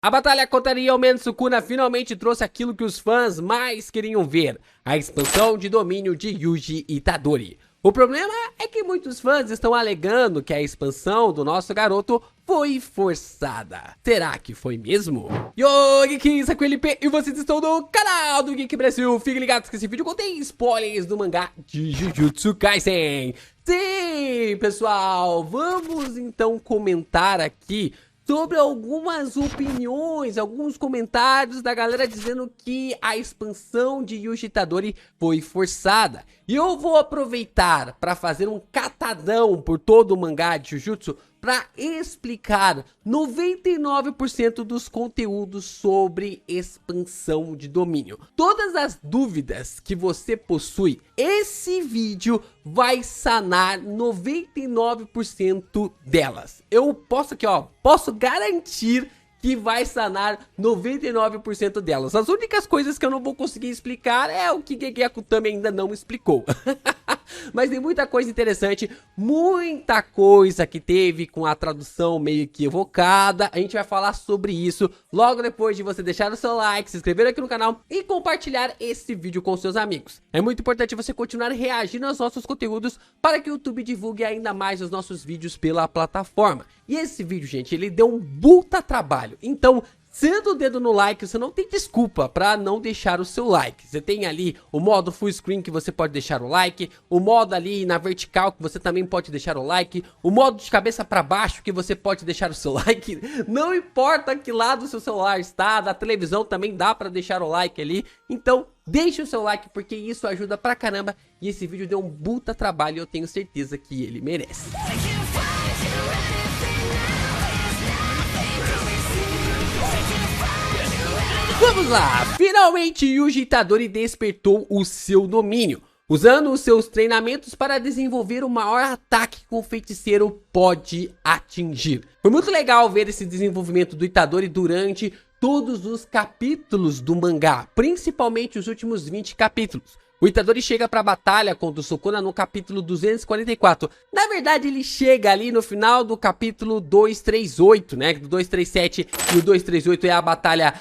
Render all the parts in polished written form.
A batalha contra Ryomen Sukuna finalmente trouxe aquilo que os fãs mais queriam ver, a expansão de domínio de Yuji Itadori. O problema é que muitos fãs estão alegando que a expansão do nosso garoto foi forçada. Será que foi mesmo? Yo, Geeks, aqui é o LP e vocês estão no canal do Geek Brasil. Fiquem ligados que esse vídeo contém spoilers do mangá de Jujutsu Kaisen. Sim, pessoal, vamos então comentar aqui sobre algumas opiniões, alguns comentários da galera dizendo que a expansão de Yuji Itadori foi forçada. E eu vou aproveitar para fazer um catadão por todo o mangá de Jujutsu para explicar 99% dos conteúdos sobre expansão de domínio. Todas as dúvidas que você possui, esse vídeo vai sanar 99% delas. Eu posso aqui, posso garantir que vai sanar 99% delas. As únicas coisas que eu não vou conseguir explicar é o que Gege Akutami ainda não explicou. Mas tem muita coisa interessante, muita coisa que teve com a tradução meio equivocada. A gente vai falar sobre isso logo depois de você deixar o seu like, se inscrever aqui no canal e compartilhar esse vídeo com seus amigos. É muito importante você continuar reagindo aos nossos conteúdos para que o YouTube divulgue ainda mais os nossos vídeos pela plataforma. E esse vídeo, gente, ele deu um puta trabalho. Então, sendo o dedo no like, você não tem desculpa para não deixar o seu like. Você tem ali o modo full screen que você pode deixar o like, o modo ali na vertical que você também pode deixar o like, o modo de cabeça para baixo que você pode deixar o seu like. Não importa que lado o seu celular está, da televisão também dá para deixar o like ali. Então, deixe o seu like porque isso ajuda pra caramba e esse vídeo deu um puta trabalho e eu tenho certeza que ele merece. Vamos lá! Finalmente Yuji Itadori despertou o seu domínio, usando os seus treinamentos para desenvolver o maior ataque que um feiticeiro pode atingir. Foi muito legal ver esse desenvolvimento do Itadori durante todos os capítulos do mangá, principalmente os últimos 20 capítulos. O Itadori chega pra batalha contra o Sukuna no capítulo 244. Na verdade, ele chega ali no final do capítulo 238, né? Do 237 e o 238 é a batalha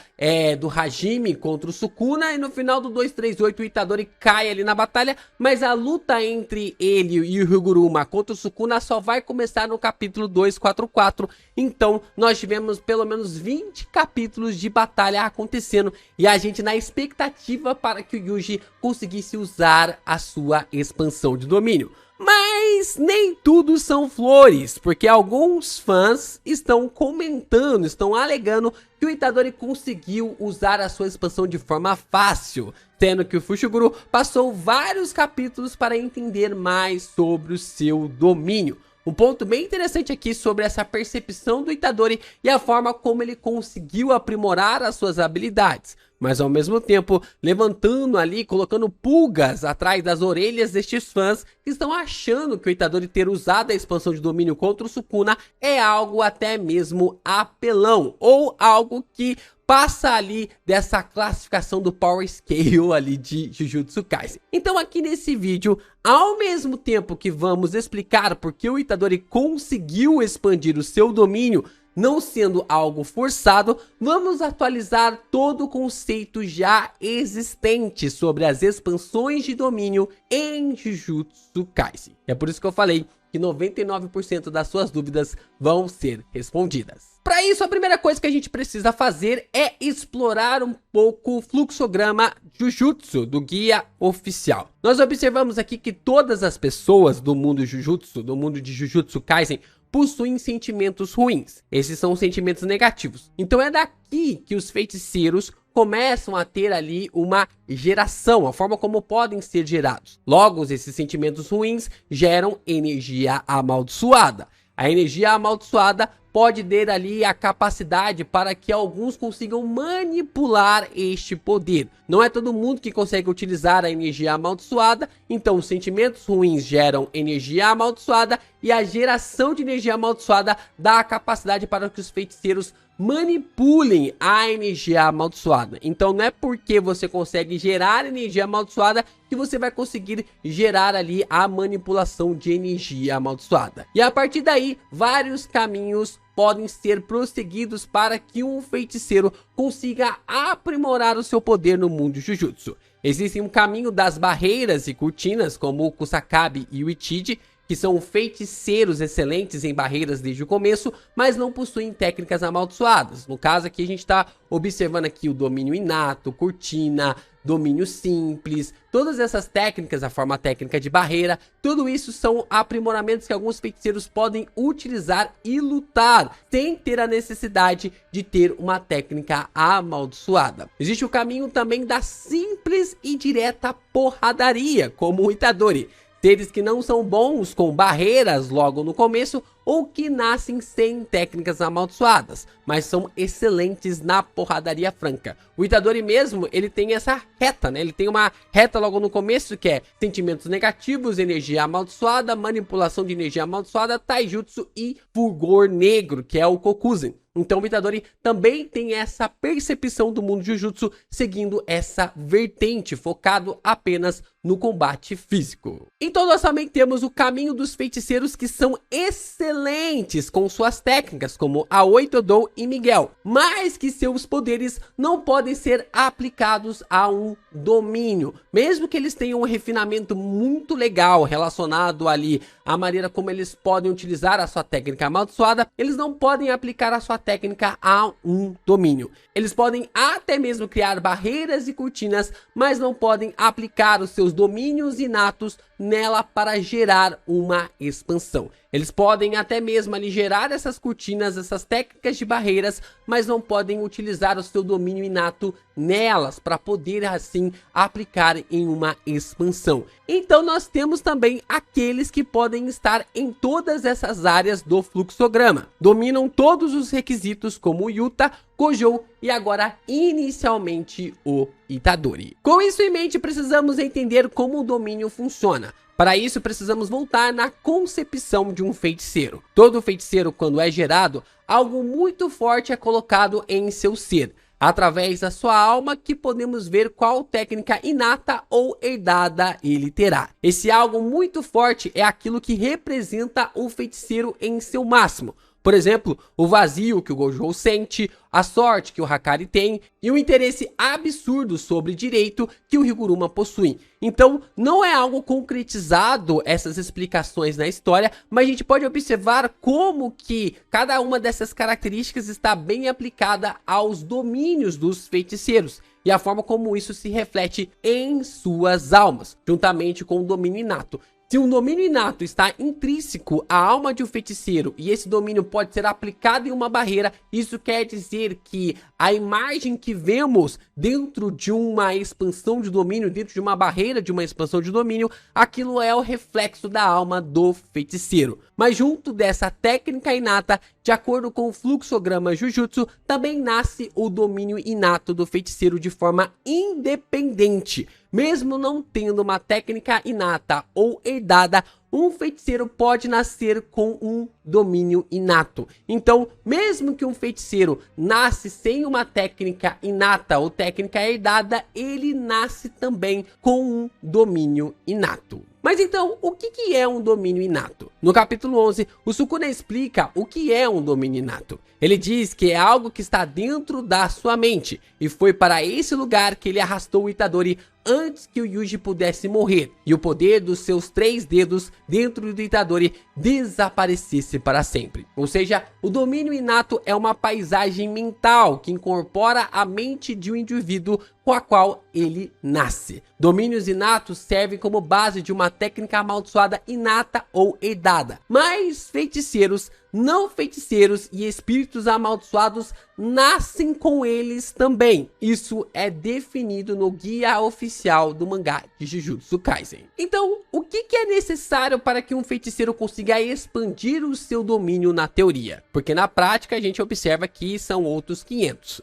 do Hajime contra o Sukuna. E no final do 238 o Itadori cai ali na batalha. Mas a luta entre ele e o Higuruma contra o Sukuna só vai começar no capítulo 244. Então, nós tivemos pelo menos 20 capítulos de batalha acontecendo. E a gente na expectativa para que o Yuji conseguisse usar a sua expansão de domínio. Mas nem tudo são flores, porque alguns fãs estão comentando, estão alegando que o Itadori conseguiu usar a sua expansão de forma fácil, sendo que o Fushiguro passou vários capítulos para entender mais sobre o seu domínio. Um ponto bem interessante aqui sobre essa percepção do Itadori e a forma como ele conseguiu aprimorar as suas habilidades, mas ao mesmo tempo levantando ali, colocando pulgas atrás das orelhas destes fãs que estão achando que o Itadori ter usado a expansão de domínio contra o Sukuna é algo até mesmo apelão, ou algo que passa ali dessa classificação do Power Scale ali de Jujutsu Kaisen. Então aqui nesse vídeo, ao mesmo tempo que vamos explicar porque o Itadori conseguiu expandir o seu domínio, não sendo algo forçado, vamos atualizar todo o conceito já existente sobre as expansões de domínio em Jujutsu Kaisen. É por isso que eu falei que 99% das suas dúvidas vão ser respondidas. Para isso, a primeira coisa que a gente precisa fazer é explorar um pouco o fluxograma Jujutsu do guia oficial. Nós observamos aqui que todas as pessoas do mundo Jujutsu, do mundo de Jujutsu Kaisen, possuem sentimentos ruins. Esses são sentimentos negativos. Então é daqui que os feiticeiros começam a ter ali uma geração, a forma como podem ser gerados. Logo, esses sentimentos ruins geram energia amaldiçoada. A energia amaldiçoada pode ter ali a capacidade para que alguns consigam manipular este poder. Não é todo mundo que consegue utilizar a energia amaldiçoada, então os sentimentos ruins geram energia amaldiçoada e a geração de energia amaldiçoada dá a capacidade para que os feiticeiros manipulem a energia amaldiçoada. Então não é porque você consegue gerar energia amaldiçoada que você vai conseguir gerar ali a manipulação de energia amaldiçoada. E a partir daí, vários caminhos podem ser prosseguidos para que um feiticeiro consiga aprimorar o seu poder no mundo Jujutsu. Existe um caminho das barreiras e cortinas, como o Kusakabe e o Ichiji, que são feiticeiros excelentes em barreiras desde o começo, mas não possuem técnicas amaldiçoadas. No caso aqui a gente está observando aqui o domínio inato, cortina, domínio simples, todas essas técnicas, a forma técnica de barreira, tudo isso são aprimoramentos que alguns feiticeiros podem utilizar e lutar, sem ter a necessidade de ter uma técnica amaldiçoada. Existe o caminho também da simples e direta porradaria, como o Itadori. Seres que não são bons com barreiras logo no começo ou que nascem sem técnicas amaldiçoadas, mas são excelentes na porradaria franca. O Itadori mesmo, ele tem essa reta, né? Ele tem uma reta logo no começo que é sentimentos negativos, energia amaldiçoada, manipulação de energia amaldiçoada, taijutsu e fulgor negro, que é o Kokuzen. Então o Itadori também tem essa percepção do mundo Jujutsu, seguindo essa vertente, focado apenas no combate físico. Então nós também temos o caminho dos feiticeiros que são excelentes com suas técnicas, como Aoi, Todou e Miguel, mas que seus poderes não podem ser aplicados a um domínio, mesmo que eles tenham um refinamento muito legal relacionado ali à maneira como eles podem utilizar a sua técnica amaldiçoada, eles não podem aplicar a sua técnica a um domínio. Eles podem até mesmo criar barreiras e cortinas, mas não podem aplicar os seus domínios inatos nela para gerar uma expansão. Eles podem até mesmo ali gerar essas cortinas, essas técnicas de barreiras, mas não podem utilizar o seu domínio inato nelas para poder assim aplicar em uma expansão. Então nós temos também aqueles que podem estar em todas essas áreas do fluxograma. Dominam todos os requisitos como o Yuta, Gojo e agora inicialmente o Itadori. Com isso em mente, precisamos entender como o domínio funciona. Para isso, precisamos voltar na concepção de um feiticeiro. Todo feiticeiro, quando é gerado, algo muito forte é colocado em seu ser, através da sua alma, que podemos ver qual técnica inata ou herdada ele terá. Esse algo muito forte é aquilo que representa o feiticeiro em seu máximo. Por exemplo, o vazio que o Gojo sente, a sorte que o Hakari tem e o interesse absurdo sobre direito que o Higuruma possui. Então, não é algo concretizado essas explicações na história, mas a gente pode observar como que cada uma dessas características está bem aplicada aos domínios dos feiticeiros e a forma como isso se reflete em suas almas, juntamente com o domínio inato. Se um domínio inato está intrínseco à alma de um feiticeiro e esse domínio pode ser aplicado em uma barreira, isso quer dizer que a imagem que vemos dentro de uma expansão de domínio, dentro de uma barreira de uma expansão de domínio, aquilo é o reflexo da alma do feiticeiro. Mas junto dessa técnica inata, de acordo com o fluxograma Jujutsu, também nasce o domínio inato do feiticeiro de forma independente. Mesmo não tendo uma técnica inata ou herdada, um feiticeiro pode nascer com um domínio inato. Então, mesmo que um feiticeiro nasce sem uma técnica inata ou técnica herdada, ele nasce também com um domínio inato. Mas então, o que é um domínio inato? No capítulo 11, o Sukuna explica o que é um domínio inato. Ele diz que é algo que está dentro da sua mente, e foi para esse lugar que ele arrastou o Itadori antes que o Yuji pudesse morrer, e o poder dos seus 3 dedos dentro do Itadori desaparecesse para sempre. Ou seja, o domínio inato é uma paisagem mental que incorpora a mente de um indivíduo com a qual ele nasce. Domínios inatos servem como base de uma técnica amaldiçoada inata ou herdada, mas feiticeiros, não feiticeiros e espíritos amaldiçoados nascem com eles também. Isso é definido no guia oficial do mangá de Jujutsu Kaisen. Então, o que é necessário para que um feiticeiro consiga expandir o seu domínio na teoria? Porque na prática a gente observa que são outros 500.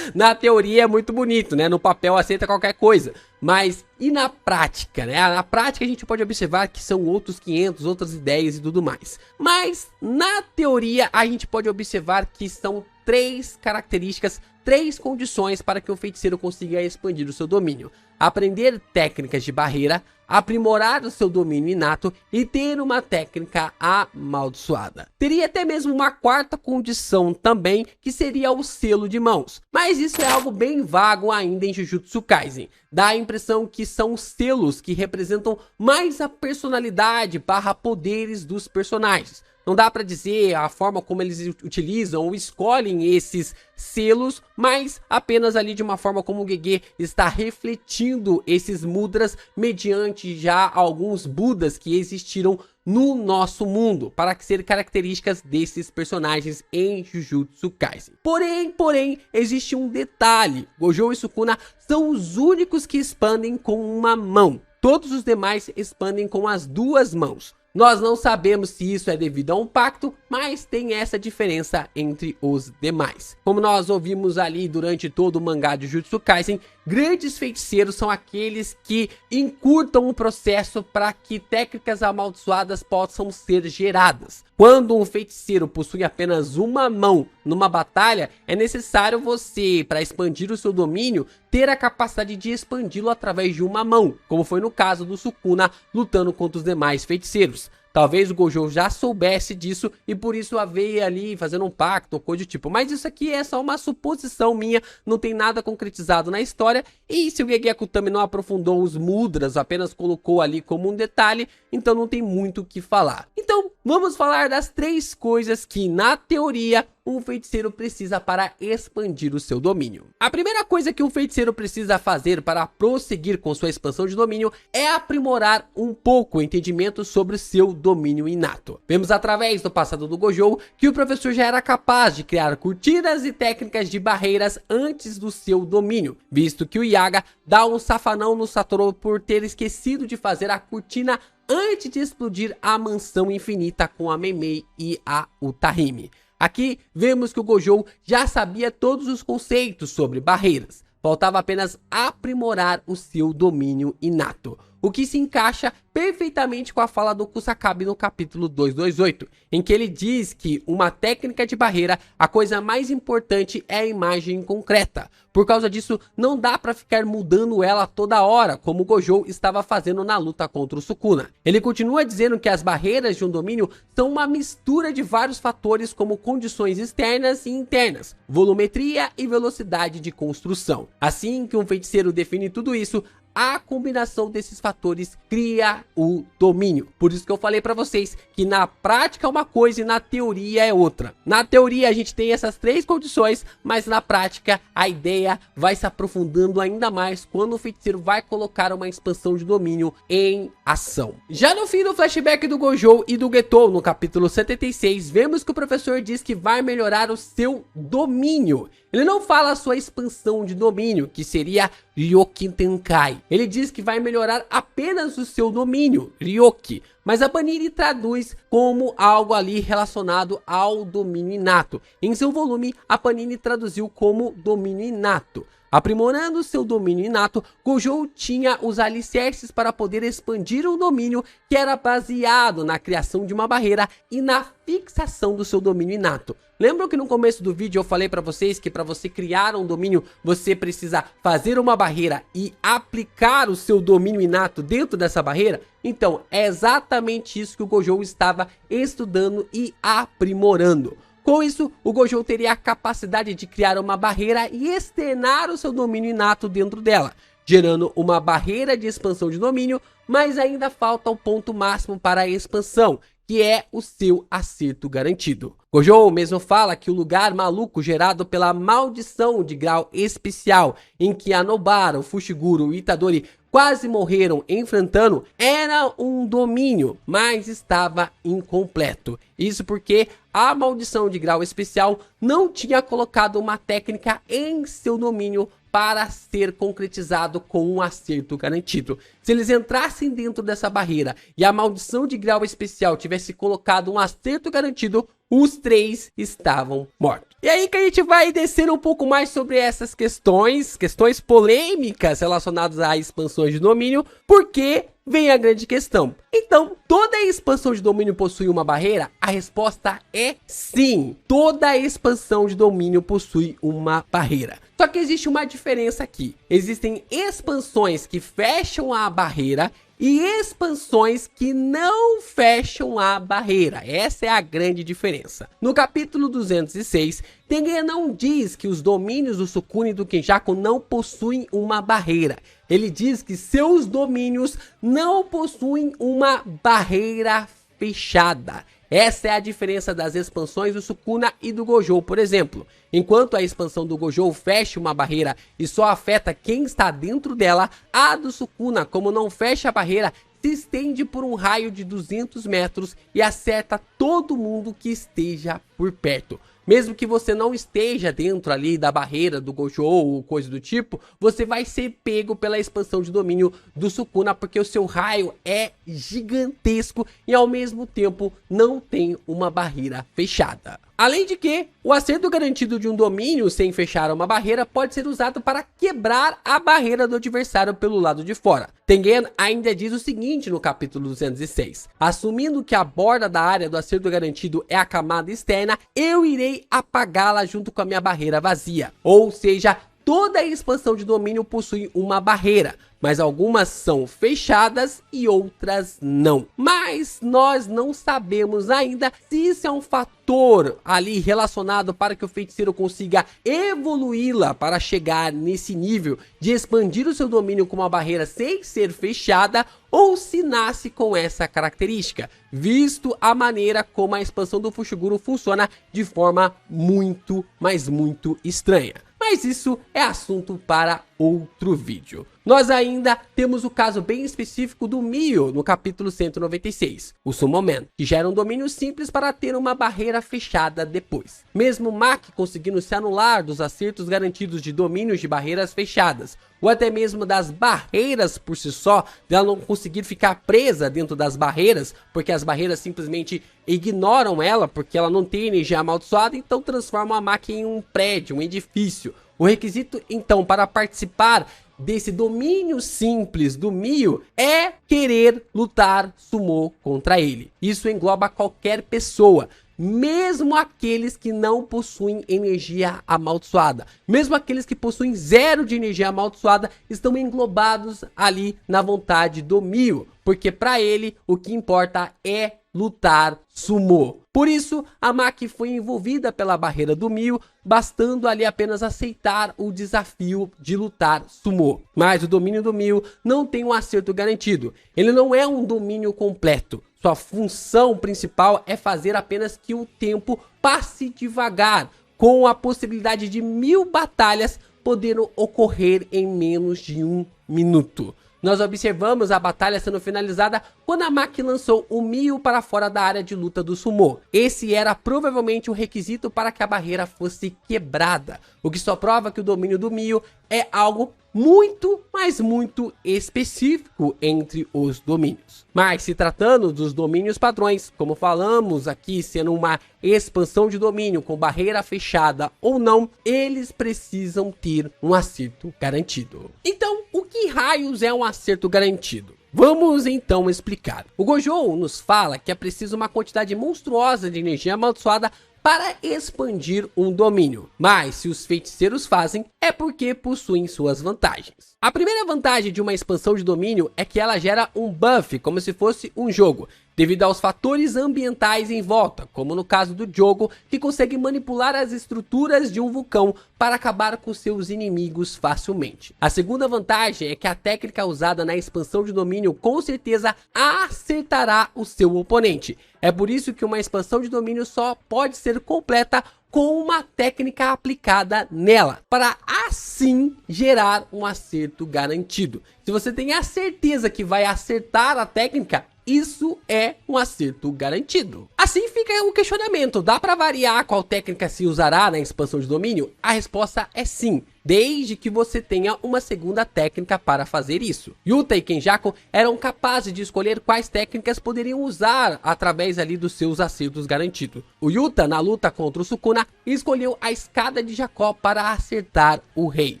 Na teoria é muito bonito, né? No papel aceita qualquer coisa. Mas e na prática, né? Na prática a gente pode observar que são outros 500, outras ideias e tudo mais. Mas na teoria, a gente pode observar que são 3 características, 3 condições para que o feiticeiro consiga expandir o seu domínio: aprender técnicas de barreira, aprimorar o seu domínio inato e ter uma técnica amaldiçoada. Teria até mesmo uma 4ª condição também, que seria o selo de mãos. Mas isso é algo bem vago ainda em Jujutsu Kaisen. Dá a impressão que são selos que representam mais a personalidade / poderes dos personagens. Não dá pra dizer a forma como eles utilizam ou escolhem esses selos, mas apenas ali de uma forma como o Gege está refletindo esses mudras mediante já alguns budas que existiram no nosso mundo, para ser características desses personagens em Jujutsu Kaisen. Porém, existe um detalhe: Gojo e Sukuna são os únicos que expandem com uma mão. Todos os demais expandem com as 2 mãos. Nós não sabemos se isso é devido a um pacto, mas tem essa diferença entre os demais. Como nós ouvimos ali durante todo o mangá de Jujutsu Kaisen, grandes feiticeiros são aqueles que encurtam o processo para que técnicas amaldiçoadas possam ser geradas. Quando um feiticeiro possui apenas uma mão numa batalha, é necessário você, para expandir o seu domínio, ter a capacidade de expandi-lo através de uma mão, como foi no caso do Sukuna lutando contra os demais feiticeiros. Talvez o Gojo já soubesse disso e por isso a veio ali fazendo um pacto ou coisa do tipo. Mas isso aqui é só uma suposição minha, não tem nada concretizado na história. E se o Gege Akutami não aprofundou os mudras, apenas colocou ali como um detalhe, então não tem muito o que falar. Então vamos falar das 3 coisas que, na teoria, um feiticeiro precisa para expandir o seu domínio. A primeira coisa que um feiticeiro precisa fazer para prosseguir com sua expansão de domínio é aprimorar um pouco o entendimento sobre seu domínio inato. Vemos através do passado do Gojo que o professor já era capaz de criar cortinas e técnicas de barreiras antes do seu domínio, visto que o Yaga dá um safanão no Satoru por ter esquecido de fazer a cortina antes de explodir a mansão infinita com a Meimei e a Utahime. Aqui vemos que o Gojo já sabia todos os conceitos sobre barreiras, faltava apenas aprimorar o seu domínio inato, o que se encaixa perfeitamente com a fala do Kusakabe no capítulo 228, em que ele diz que uma técnica de barreira, a coisa mais importante é a imagem concreta. Por causa disso, não dá para ficar mudando ela toda hora, como o Gojo estava fazendo na luta contra o Sukuna. Ele continua dizendo que as barreiras de um domínio são uma mistura de vários fatores, como condições externas e internas, volumetria e velocidade de construção. Assim que um feiticeiro define tudo isso, a combinação desses fatores cria o domínio. Por isso que eu falei para vocês que na prática é uma coisa e na teoria é outra. Na teoria a gente tem essas 3 condições, mas na prática a ideia vai se aprofundando ainda mais quando o feiticeiro vai colocar uma expansão de domínio em ação. Já no fim do flashback do Gojo e do Getou, no capítulo 76, vemos que o professor diz que vai melhorar o seu domínio. Ele não fala a sua expansão de domínio, que seria Ryokin Tenkai. Ele diz que vai melhorar apenas o seu domínio, Ryoki. Mas a Panini traduz como algo ali relacionado ao domínio inato. Em seu volume, a Panini traduziu como domínio inato. Aprimorando seu domínio inato, Gojo tinha os alicerces para poder expandir um domínio que era baseado na criação de uma barreira e na fixação do seu domínio inato. Lembram que no começo do vídeo eu falei para vocês que para você criar um domínio, você precisa fazer uma barreira e aplicar o seu domínio inato dentro dessa barreira? Então, é exatamente isso que o Gojo estava estudando e aprimorando. Com isso, o Gojo teria a capacidade de criar uma barreira e externar o seu domínio inato dentro dela, gerando uma barreira de expansão de domínio, mas ainda falta o ponto máximo para a expansão, que é o seu acerto garantido. Gojo mesmo fala que o lugar maluco gerado pela maldição de grau especial, em que a Nobara, o Fushiguro e o Itadori quase morreram enfrentando, era um domínio, mas estava incompleto. Isso porque a maldição de grau especial não tinha colocado uma técnica em seu domínio para ser concretizado com um acerto garantido. Se eles entrassem dentro dessa barreira e a maldição de grau especial tivesse colocado um acerto garantido, os 3 estavam mortos. E aí que a gente vai descer um pouco mais sobre essas questões polêmicas relacionadas a expansões de domínio, porque vem a grande questão. Então, toda expansão de domínio possui uma barreira? A resposta é sim. Toda expansão de domínio possui uma barreira. Só que existe uma diferença aqui. Existem expansões que fecham a barreira e expansões que não fecham a barreira. Essa é a grande diferença. No capítulo 206, Tengen não diz que os domínios do Sukuna e do Kenjaku não possuem uma barreira. Ele diz que seus domínios não possuem uma barreira fechada. Essa é a diferença das expansões do Sukuna e do Gojo, por exemplo. Enquanto a expansão do Gojo fecha uma barreira e só afeta quem está dentro dela, a do Sukuna, como não fecha a barreira, se estende por um raio de 200 metros e acerta todo mundo que esteja por perto. Mesmo que você não esteja dentro ali da barreira do Gojo ou coisa do tipo, você vai ser pego pela expansão de domínio do Sukuna, porque o seu raio é gigantesco e ao mesmo tempo não tem uma barreira fechada. Além de que, o acerto garantido de um domínio sem fechar uma barreira pode ser usado para quebrar a barreira do adversário pelo lado de fora. Tengen ainda diz o seguinte no capítulo 206. Assumindo que a borda da área do acerto garantido é a camada externa, eu irei apagá-la junto com a minha barreira vazia. Ou seja, toda a expansão de domínio possui uma barreira, mas algumas são fechadas e outras não. Mas nós não sabemos ainda se isso é um fator ali relacionado para que o feiticeiro consiga evoluí-la para chegar nesse nível de expandir o seu domínio com uma barreira sem ser fechada, ou se nasce com essa característica, visto a maneira como a expansão do Fushiguro funciona de forma muito, mas muito estranha. Mas isso é assunto para outro vídeo. Nós ainda temos o caso bem específico do Mio no capítulo 196, o Sumoman, que gera um domínio simples para ter uma barreira fechada depois. Mesmo Maki conseguindo se anular dos acertos garantidos de domínios de barreiras fechadas, ou até mesmo das barreiras por si só, dela não conseguir ficar presa dentro das barreiras, porque as barreiras simplesmente ignoram ela, porque ela não tem energia amaldiçoada, então transformam a Maki em um prédio, um edifício. O requisito, então, para participar desse domínio simples do Mio é querer lutar sumô contra ele. Isso engloba qualquer pessoa, mesmo aqueles que não possuem energia amaldiçoada. Mesmo aqueles que possuem 0 de energia amaldiçoada estão englobados ali na vontade do Mio, porque para ele o que importa é lutar sumô. Por isso, a Maki foi envolvida pela barreira do Mio, bastando ali apenas aceitar o desafio de lutar sumô. Mas o domínio do Mio não tem um acerto garantido. Ele não é um domínio completo. Sua função principal é fazer apenas que o tempo passe devagar, com a possibilidade de 1000 batalhas podendo ocorrer em menos de 1 minuto. Nós observamos a batalha sendo finalizada quando a Maki lançou o Mio para fora da área de luta do sumô. Esse era provavelmente o requisito para que a barreira fosse quebrada, o que só prova que o domínio do Mio é algo muito, mas muito específico entre os domínios. Mas se tratando dos domínios padrões, como falamos aqui, sendo uma expansão de domínio com barreira fechada ou não, eles precisam ter um acerto garantido. Então, o que raios é um acerto garantido? Vamos então explicar. O Gojo nos fala que é preciso uma quantidade monstruosa de energia amaldiçoada para expandir um domínio, mas se os feiticeiros fazem, é porque possuem suas vantagens. A primeira vantagem de uma expansão de domínio é que ela gera um buff, como se fosse um jogo, devido aos fatores ambientais em volta, como no caso do jogo, que consegue manipular as estruturas de um vulcão para acabar com seus inimigos facilmente. A segunda vantagem é que a técnica usada na expansão de domínio com certeza acertará o seu oponente. É por isso que uma expansão de domínio só pode ser completa com uma técnica aplicada nela, para assim gerar um acerto garantido. Se você tem a certeza que vai acertar a técnica, isso é um acerto garantido. Assim fica o questionamento, dá para variar qual técnica se usará na expansão de domínio? A resposta é sim, desde que você tenha uma segunda técnica para fazer isso. Yuta e Kenjaku eram capazes de escolher quais técnicas poderiam usar através ali dos seus acertos garantidos. O Yuta, na luta contra o Sukuna, escolheu a escada de Jacó para acertar o rei.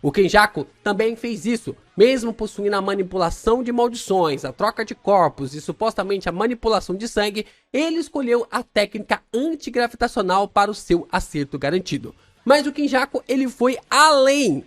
O Kenjaku também fez isso, mesmo possuindo a manipulação de maldições, a troca de corpos e supostamente a manipulação de sangue, ele escolheu a técnica antigravitacional para o seu acerto garantido. Mas o Kenjaku, ele foi além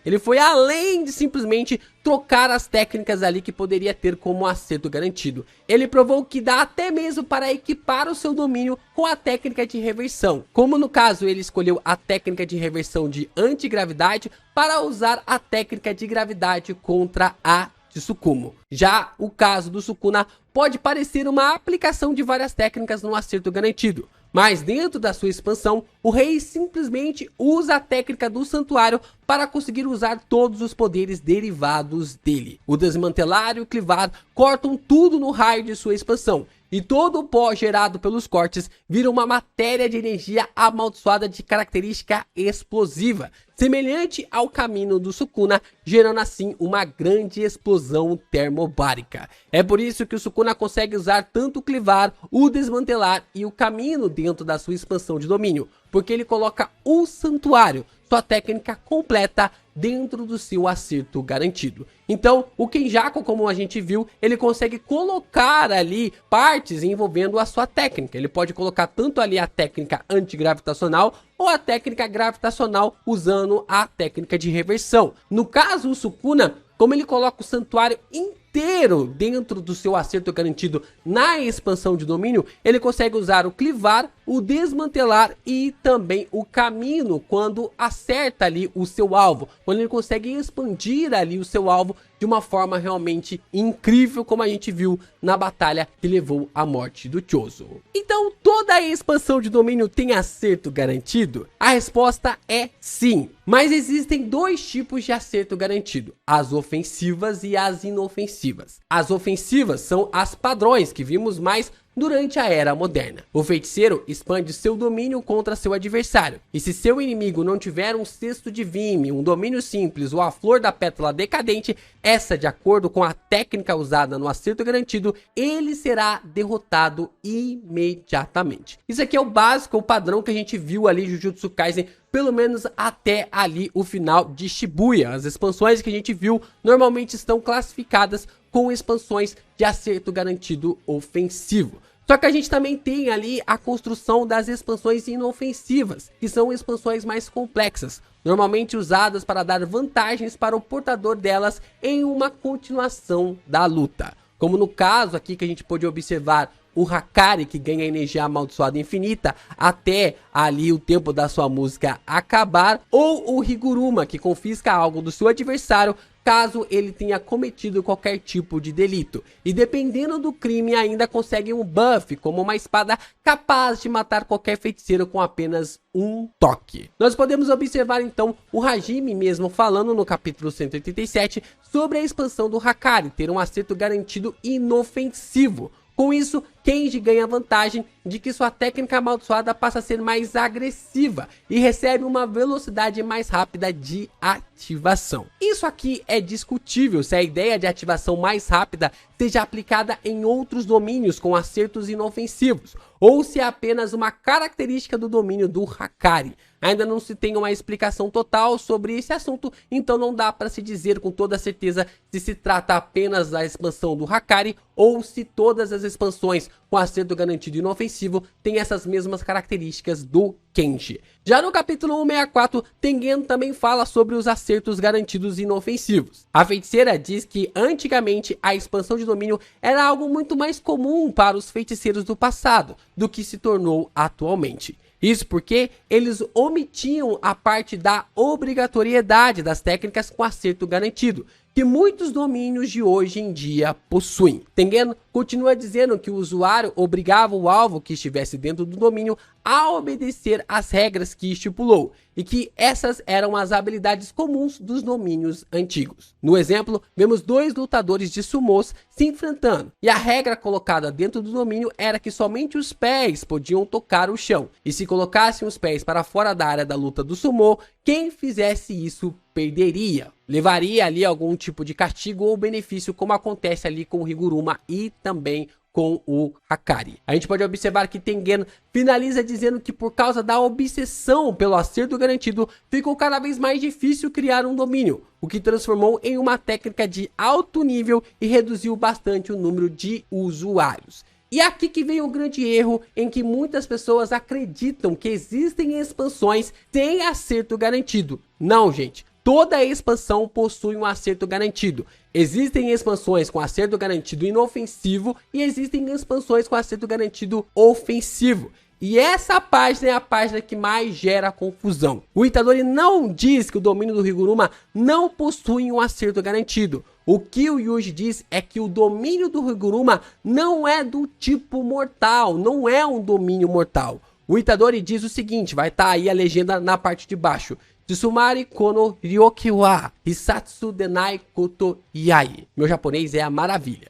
de simplesmente trocar as técnicas ali que poderia ter como acerto garantido. Ele provou que dá até mesmo para equipar o seu domínio com a técnica de reversão. Como no caso ele escolheu a técnica de reversão de antigravidade para usar a técnica de gravidade contra a Tsukumo. Já o caso do Sukuna pode parecer uma aplicação de várias técnicas no acerto garantido. Mas dentro da sua expansão, o rei simplesmente usa a técnica do santuário para conseguir usar todos os poderes derivados dele. O desmantelar e o clivar cortam tudo no raio de sua expansão. E todo o pó gerado pelos cortes vira uma matéria de energia amaldiçoada de característica explosiva, semelhante ao caminho do Sukuna, gerando assim uma grande explosão termobárica. É por isso que o Sukuna consegue usar tanto o clivar, o desmantelar e o caminho dentro da sua expansão de domínio, porque ele coloca o santuário, sua técnica completa, dentro do seu acerto garantido. Então, o Kenjaku, como a gente viu, ele consegue colocar ali partes envolvendo a sua técnica. Ele pode colocar tanto ali a técnica antigravitacional ou a técnica gravitacional usando a técnica de reversão. No caso, o Sukuna, como ele coloca o santuário inteiro dentro do seu acerto garantido na expansão de domínio, ele consegue usar o clivar, o desmantelar e também o caminho quando acerta ali o seu alvo, quando ele consegue expandir ali o seu alvo de uma forma realmente incrível, como a gente viu na batalha que levou à morte do Chozo. Então, toda a expansão de domínio tem acerto garantido? A resposta é sim, mas existem dois tipos de acerto garantido, as ofensivas e as inofensivas. As ofensivas são as padrões que vimos mais durante a Era Moderna. O feiticeiro expande seu domínio contra seu adversário, e se seu inimigo não tiver um cesto de vime, um domínio simples ou a flor da pétala decadente, essa de acordo com a técnica usada no acerto garantido, ele será derrotado imediatamente. Isso aqui é o básico, o padrão que a gente viu ali em Jujutsu Kaisen, pelo menos até ali o final de Shibuya. As expansões que a gente viu normalmente estão classificadas com expansões de acerto garantido ofensivo. Só que a gente também tem ali a construção das expansões inofensivas, que são expansões mais complexas, normalmente usadas para dar vantagens para o portador delas em uma continuação da luta. Como no caso aqui que a gente pôde observar o Hakari, que ganha energia amaldiçoada infinita até ali o tempo da sua música acabar, ou o Higuruma, que confisca algo do seu adversário caso ele tenha cometido qualquer tipo de delito, e dependendo do crime ainda consegue um buff, como uma espada capaz de matar qualquer feiticeiro com apenas um toque. Nós podemos observar então o Hajime mesmo falando no capítulo 187 sobre a expansão do Hakari ter um acerto garantido inofensivo. Com isso, Kenji ganha a vantagem de que sua técnica amaldiçoada passa a ser mais agressiva e recebe uma velocidade mais rápida de ativação. Isso aqui é discutível se a ideia de ativação mais rápida seja aplicada em outros domínios com acertos inofensivos, ou se é apenas uma característica do domínio do Hakari. Ainda não se tem uma explicação total sobre esse assunto, então não dá para se dizer com toda certeza se se trata apenas da expansão do Hakari ou se todas as expansões com acerto garantido inofensivo têm essas mesmas características do Kenji. Já no capítulo 164, Tengen também fala sobre os acertos garantidos inofensivos. A feiticeira diz que antigamente a expansão de domínio era algo muito mais comum para os feiticeiros do passado do que se tornou atualmente. Isso porque eles omitiam a parte da obrigatoriedade das técnicas com acerto garantido, que muitos domínios de hoje em dia possuem. Tengen continua dizendo que o usuário obrigava o alvo que estivesse dentro do domínio a obedecer às regras que estipulou, e que essas eram as habilidades comuns dos domínios antigos. No exemplo, vemos dois lutadores de sumôs se enfrentando, e a regra colocada dentro do domínio era que somente os pés podiam tocar o chão, e se colocassem os pés para fora da área da luta do sumô, quem fizesse isso perderia. Levaria ali algum tipo de castigo ou benefício, como acontece ali com o Higuruma e também com o Hakari. A gente pode observar que Tengen finaliza dizendo que por causa da obsessão pelo acerto garantido, ficou cada vez mais difícil criar um domínio, o que transformou em uma técnica de alto nível e reduziu bastante o número de usuários. E aqui que vem o grande erro em que muitas pessoas acreditam que existem expansões sem acerto garantido. Não, gente. Toda expansão possui um acerto garantido. Existem expansões com acerto garantido inofensivo e existem expansões com acerto garantido ofensivo. E essa página é a página que mais gera confusão. O Itadori não diz que o domínio do Higuruma não possui um acerto garantido. O que o Yuji diz é que o domínio do Higuruma não é do tipo mortal, não é um domínio mortal. O Itadori diz o seguinte, vai estar aí a legenda na parte de baixo. Tsumari kono ryoki wa Hisatsu denai koto yai. Meu japonês é a maravilha.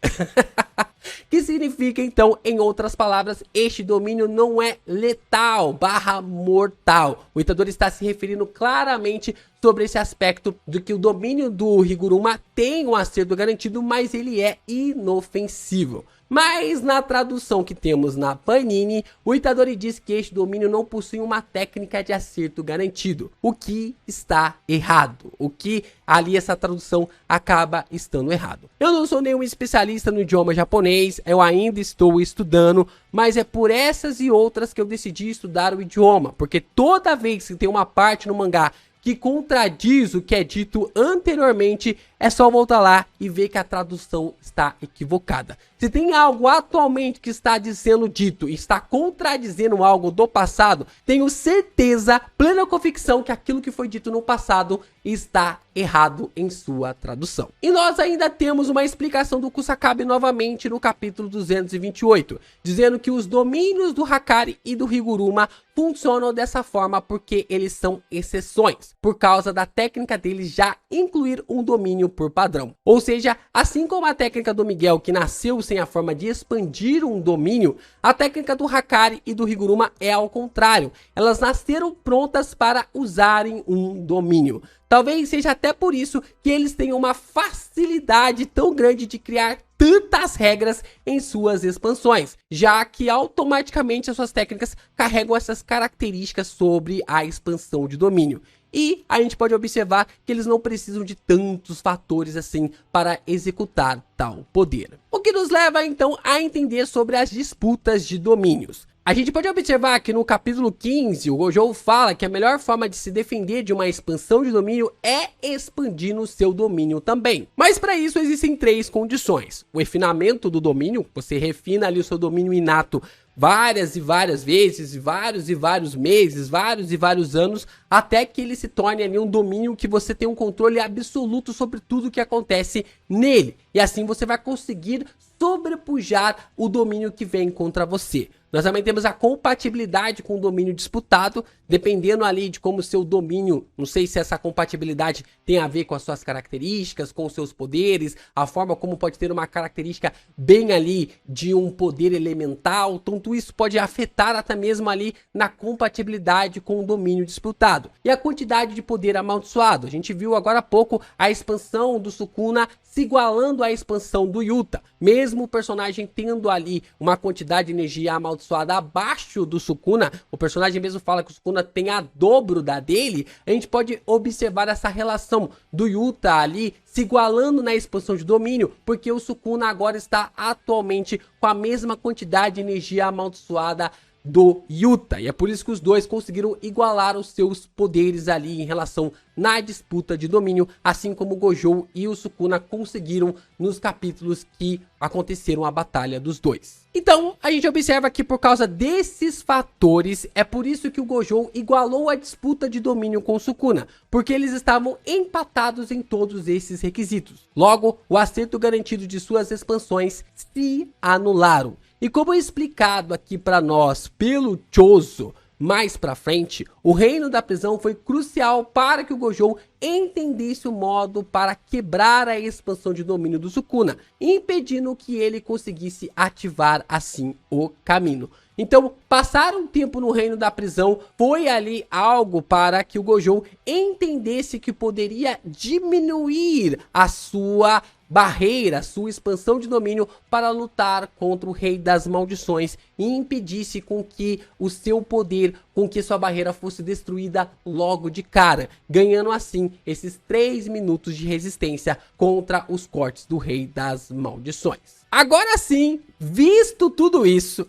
Que significa, então, em outras palavras, este domínio não é letal / mortal. O Itadori está se referindo claramente sobre esse aspecto de que o domínio do Higuruma tem um acerto garantido, mas ele é inofensivo. Mas na tradução que temos na Panini, o Itadori diz que este domínio não possui uma técnica de acerto garantido, o que está errado, o que ali essa tradução acaba estando errado. Eu não sou nenhum especialista no idioma japonês, eu ainda estou estudando, mas é por essas e outras que eu decidi estudar o idioma, porque toda vez que tem uma parte no mangá que contradiz o que é dito anteriormente, é só voltar lá e ver que a tradução está equivocada. Se tem algo atualmente que está sendo dito e está contradizendo algo do passado, tenho certeza, plena convicção, que aquilo que foi dito no passado está errado em sua tradução. E nós ainda temos uma explicação do Kusakabe novamente no capítulo 228, dizendo que os domínios do Hakari e do Higuruma funcionam dessa forma porque eles são exceções, por causa da técnica deles já incluir um domínio por padrão. Ou seja, assim como a técnica do Miguel, que nasceu sem a forma de expandir um domínio, a técnica do Hakari e do Higuruma é ao contrário. Elas nasceram prontas para usarem um domínio. Talvez seja até por isso que eles tenham uma facilidade tão grande de criar tantas regras em suas expansões, já que automaticamente as suas técnicas carregam essas características sobre a expansão de domínio. E a gente pode observar que eles não precisam de tantos fatores assim para executar tal poder. O que nos leva então a entender sobre as disputas de domínios. A gente pode observar que no capítulo 15, o Gojo fala que a melhor forma de se defender de uma expansão de domínio é expandindo o seu domínio também. Mas para isso existem três condições. O refinamento do domínio, você refina ali o seu domínio inato várias e várias vezes, vários e vários meses, vários e vários anos, até que ele se torne ali um domínio que você tem um controle absoluto sobre tudo que acontece nele. E assim você vai conseguir sobrepujar o domínio que vem contra você. Nós também temos a compatibilidade com o domínio disputado, dependendo ali de como o seu domínio, não sei se essa compatibilidade tem a ver com as suas características, com os seus poderes, a forma como pode ter uma característica bem ali de um poder elemental, tanto isso pode afetar até mesmo ali na compatibilidade com o domínio disputado. E a quantidade de poder amaldiçoado, a gente viu agora há pouco a expansão do Sukuna se igualando à expansão do Yuta, mesmo o personagem tendo ali uma quantidade de energia amaldiçoada abaixo do Sukuna, o personagem mesmo fala que o Sukuna tem a dobro da dele, a gente pode observar essa relação do Yuta ali se igualando na expansão de domínio, porque o Sukuna agora está atualmente com a mesma quantidade de energia amaldiçoada do Yuta. E é por isso que os dois conseguiram igualar os seus poderes ali em relação na disputa de domínio, assim como o Gojo e o Sukuna conseguiram nos capítulos que aconteceram a batalha dos dois. Então, a gente observa que por causa desses fatores, é por isso que o Gojo igualou a disputa de domínio com o Sukuna, porque eles estavam empatados em todos esses requisitos. Logo, o acerto garantido de suas expansões se anularam. E como é explicado aqui para nós pelo Choso, mais pra frente, o reino da prisão foi crucial para que o Gojo entendesse o modo para quebrar a expansão de domínio do Sukuna, impedindo que ele conseguisse ativar assim o caminho. Então, passar um tempo no reino da prisão foi ali algo para que o Gojo entendesse que poderia diminuir a sua barreira, sua expansão de domínio para lutar contra o Rei das Maldições e impedisse com que o seu poder, com que sua barreira fosse destruída logo de cara, ganhando assim esses 3 minutos de resistência contra os cortes do Rei das Maldições. Agora sim, visto tudo isso,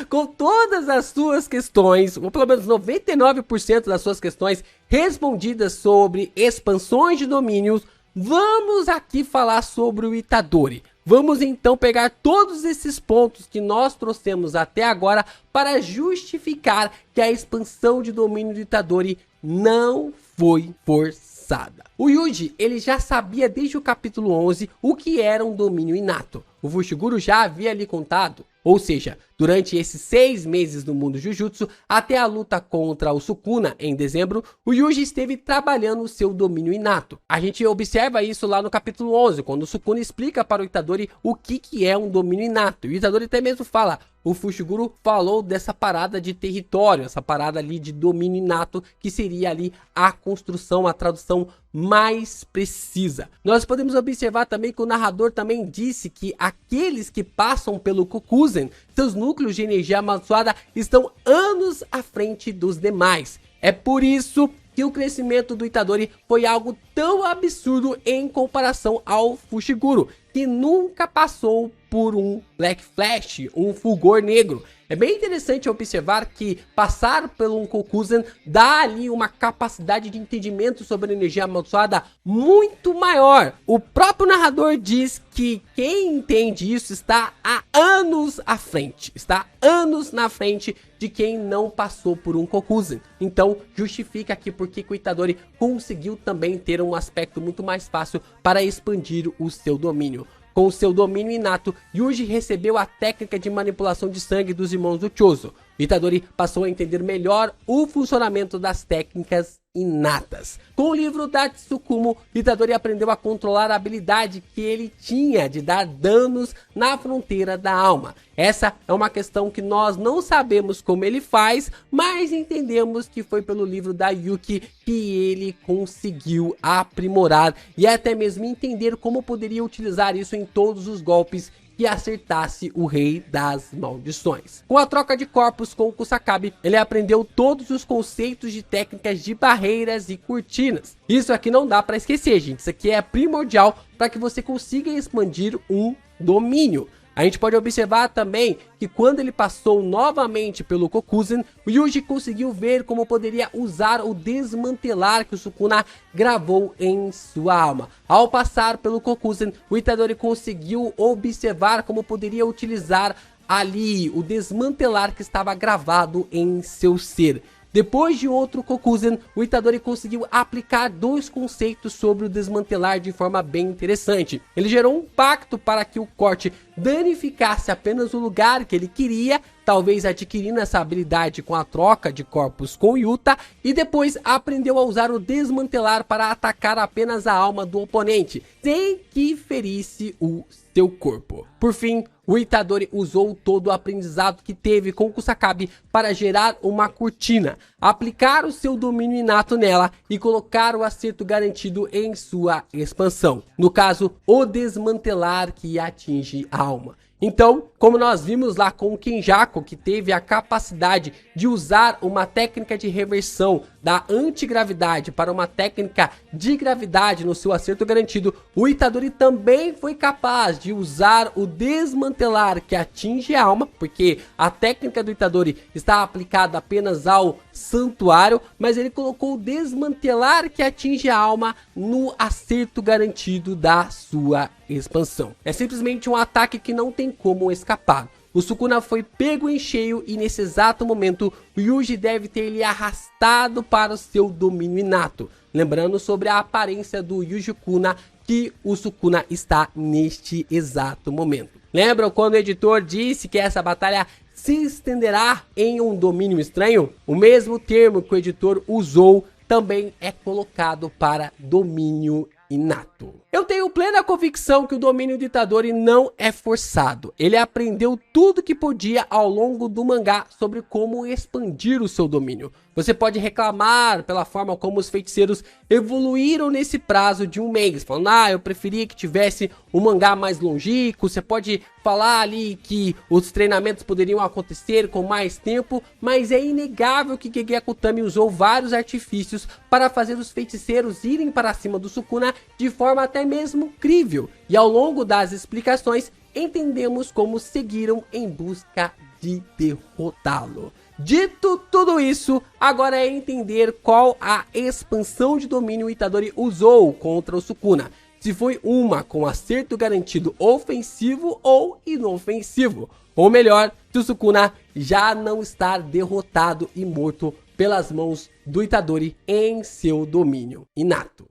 com todas as suas questões, ou pelo menos 99% das suas questões respondidas sobre expansões de domínios, vamos aqui falar sobre o Itadori. Vamos então pegar todos esses pontos que nós trouxemos até agora para justificar que a expansão de domínio do Itadori não foi forçada. O Yuji, ele já sabia desde o capítulo 11 o que era um domínio inato. O Fushiguro já havia lhe contado. Ou seja, durante esses 6 meses no mundo Jujutsu, até a luta contra o Sukuna em dezembro, o Yuji esteve trabalhando o seu domínio inato. A gente observa isso lá no capítulo 11, quando o Sukuna explica para o Itadori o que é um domínio inato. E o Itadori até mesmo fala, o Fushiguro falou dessa parada de território, essa parada ali de domínio inato, que seria ali a construção, a tradução mais precisa. Nós podemos observar também que o narrador também disse que aqueles que passam pelo Kokuzen, seus núcleos de energia amaldiçoada estão anos à frente dos demais. É por isso que o crescimento do Itadori foi algo tão absurdo em comparação ao Fushiguro, que nunca passou por um Black Flash, um fulgor negro. É bem interessante observar que passar pelo um Kokuzen dá ali uma capacidade de entendimento sobre a energia amaldiçoada muito maior. O próprio narrador diz que quem entende isso está há anos à frente, está anos na frente de quem não passou por um Kokuzen. Então justifica aqui porque o Itadori conseguiu também ter um aspecto muito mais fácil para expandir o seu domínio. Com o seu domínio inato, Yuji recebeu a técnica de manipulação de sangue dos irmãos do Choso. Itadori passou a entender melhor o funcionamento das técnicas inatas. Com o livro da Tsukumo, Itadori aprendeu a controlar a habilidade que ele tinha de dar danos na fronteira da alma. Essa é uma questão que nós não sabemos como ele faz, mas entendemos que foi pelo livro da Yuki que ele conseguiu aprimorar e até mesmo entender como poderia utilizar isso em todos os golpes que acertasse o Rei das Maldições. Com a troca de corpos com o Kusakabe, ele aprendeu todos os conceitos de técnicas de barreiras e cortinas. Isso aqui não dá para esquecer, gente. Isso aqui é primordial para que você consiga expandir um domínio. A gente pode observar também que quando ele passou novamente pelo Kokuzen, o Yuji conseguiu ver como poderia usar o desmantelar que o Sukuna gravou em sua alma. Ao passar pelo Kokuzen, o Itadori conseguiu observar como poderia utilizar ali o desmantelar que estava gravado em seu ser. Depois de outro Kokuzen, o Itadori conseguiu aplicar 2 conceitos sobre o desmantelar de forma bem interessante. Ele gerou um pacto para que o corte danificasse apenas o lugar que ele queria, talvez adquirindo essa habilidade com a troca de corpos com Yuta, e depois aprendeu a usar o desmantelar para atacar apenas a alma do oponente, sem que ferisse o seu corpo. Por fim, o Itadori usou todo o aprendizado que teve com Kusakabe para gerar uma cortina, aplicar o seu domínio inato nela e colocar o acerto garantido em sua expansão. No caso, o desmantelar que atinge a alma. Então, como nós vimos lá com o Kenjaku, que teve a capacidade de usar uma técnica de reversão da antigravidade para uma técnica de gravidade no seu acerto garantido, o Itadori também foi capaz de usar o desmantelar que atinge a alma, porque a técnica do Itadori está aplicada apenas ao santuário, mas ele colocou o desmantelar que atinge a alma no acerto garantido da sua expansão. É simplesmente um ataque que não tem como escapar. O Sukuna foi pego em cheio e nesse exato momento o Yuji deve ter ele arrastado para o seu domínio inato. Lembrando sobre a aparência do Yuji Kuna que o Sukuna está neste exato momento. Lembram quando o editor disse que essa batalha se estenderá em um domínio estranho? O mesmo termo que o editor usou também é colocado para domínio inato. Eu tenho plena convicção que o domínio do Itadori não é forçado. Ele aprendeu tudo que podia ao longo do mangá sobre como expandir o seu domínio. Você pode reclamar pela forma como os feiticeiros evoluíram nesse prazo de um mês, falando, eu preferia que tivesse um mangá mais longínquo. Você pode falar ali que os treinamentos poderiam acontecer com mais tempo, mas é inegável que Gege Akutami usou vários artifícios para fazer os feiticeiros irem para cima do Sukuna de forma até mesmo crível. E ao longo das explicações, entendemos como seguiram em busca de derrotá-lo. Dito tudo isso, agora é entender qual a expansão de domínio o Itadori usou contra o Sukuna. Se foi uma com acerto garantido ofensivo ou inofensivo. Ou melhor, se o Sukuna já não está derrotado e morto pelas mãos do Itadori em seu domínio inato.